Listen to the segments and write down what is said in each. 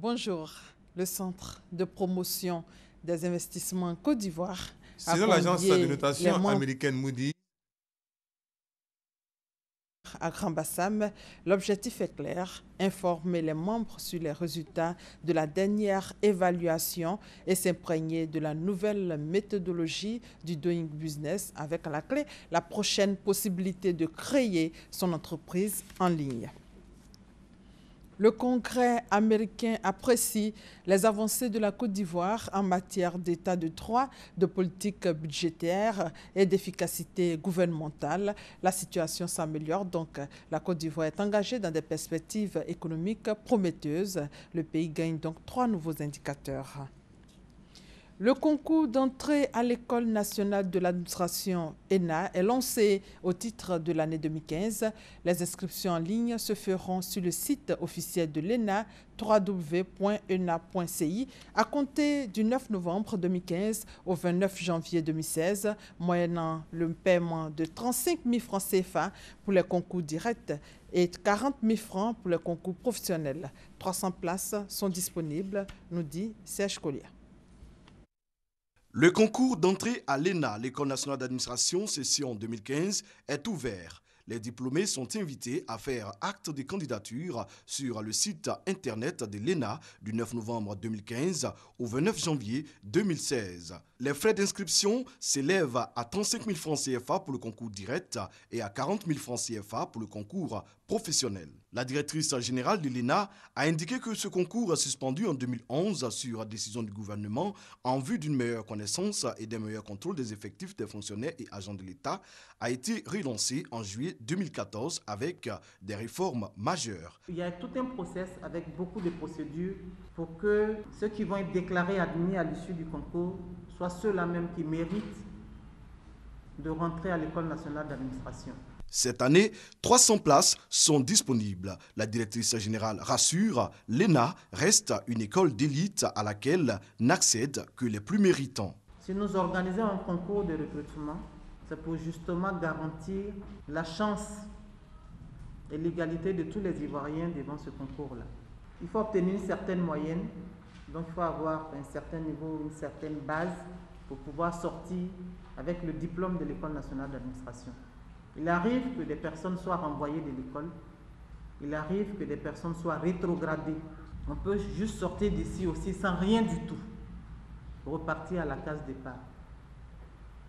Bonjour. Le Centre de promotion des investissements Côte d'Ivoire a Selon l'agence convié de les notation membres américaine Moody's, à Grand Bassam. L'objectif est clair, informer les membres sur les résultats de la dernière évaluation et s'imprégner de la nouvelle méthodologie du Doing Business avec à la clé la prochaine possibilité de créer son entreprise en ligne. Le Congrès américain apprécie les avancées de la Côte d'Ivoire en matière d'état de droit, de politique budgétaire et d'efficacité gouvernementale. La situation s'améliore donc. La Côte d'Ivoire est engagée dans des perspectives économiques prometteuses. Le pays gagne donc 3 nouveaux indicateurs. Le concours d'entrée à l'École nationale de l'administration ENA est lancé au titre de l'année 2015. Les inscriptions en ligne se feront sur le site officiel de l'ENA, www.ena.ci, à compter du 9 novembre 2015 au 29 janvier 2016, moyennant le paiement de 35 000 francs CFA pour les concours directs et 40 000 francs pour les concours professionnels. 300 places sont disponibles, nous dit Serge Collier. Le concours d'entrée à l'ENA, l'École nationale d'administration, session 2015, est ouvert. Les diplômés sont invités à faire acte de candidature sur le site internet de l'ENA du 9 novembre 2015 au 29 janvier 2016. Les frais d'inscription s'élèvent à 35 000 francs CFA pour le concours direct et à 40 000 francs CFA pour le concours professionnel. La directrice générale de l'ENA a indiqué que ce concours suspendu en 2011 sur décision du gouvernement en vue d'une meilleure connaissance et d'un meilleur contrôle des effectifs des fonctionnaires et agents de l'État a été relancé en juillet 2014 avec des réformes majeures. Il y a tout un process avec beaucoup de procédures pour que ceux qui vont être déclarés admis à l'issue du concours soient ceux-là même qui méritent de rentrer à l'École nationale d'administration. Cette année, 300 places sont disponibles. La directrice générale rassure, l'ENA reste une école d'élite à laquelle n'accèdent que les plus méritants. Si nous organisons un concours de recrutement, c'est pour justement garantir la chance et l'égalité de tous les Ivoiriens devant ce concours-là. Il faut obtenir une certaine moyenne, donc il faut avoir un certain niveau, une certaine base pour pouvoir sortir avec le diplôme de l'École nationale d'administration. Il arrive que des personnes soient renvoyées de l'école, il arrive que des personnes soient rétrogradées. On peut juste sortir d'ici aussi sans rien du tout, repartir à la case départ.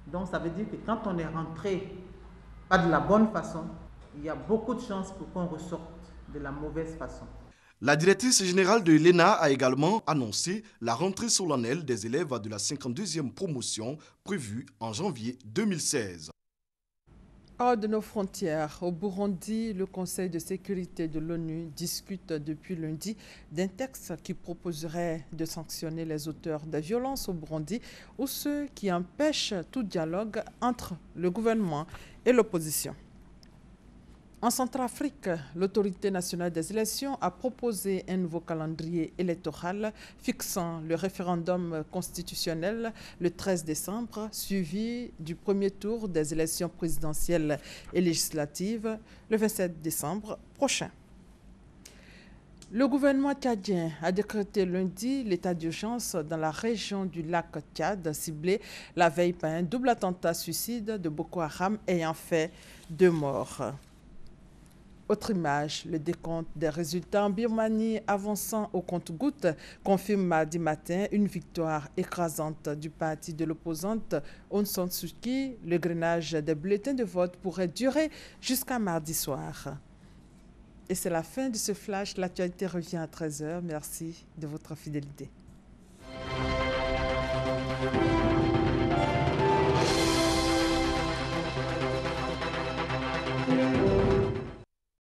Donc ça veut dire que quand on est rentré pas de la bonne façon, il y a beaucoup de chances pour qu'on ressorte de la mauvaise façon. La directrice générale de l'ENA a également annoncé la rentrée solennelle des élèves de la 52e promotion prévue en janvier 2016. Hors de nos frontières, au Burundi, le Conseil de sécurité de l'ONU discute depuis lundi d'un texte qui proposerait de sanctionner les auteurs de violences au Burundi ou ceux qui empêchent tout dialogue entre le gouvernement et l'opposition. En Centrafrique, l'autorité nationale des élections a proposé un nouveau calendrier électoral fixant le référendum constitutionnel le 13 décembre, suivi du premier tour des élections présidentielles et législatives le 27 décembre prochain. Le gouvernement tchadien a décrété lundi l'état d'urgence dans la région du lac Tchad, ciblé la veille par un double attentat suicide de Boko Haram ayant fait 2 morts. Autre image, le décompte des résultats en Birmanie avançant au compte-gouttes confirme mardi matin une victoire écrasante du parti de l'opposante Aung San Suu Kyi. Le grainage des bulletins de vote pourrait durer jusqu'à mardi soir. Et c'est la fin de ce flash. L'actualité revient à 13h. Merci de votre fidélité.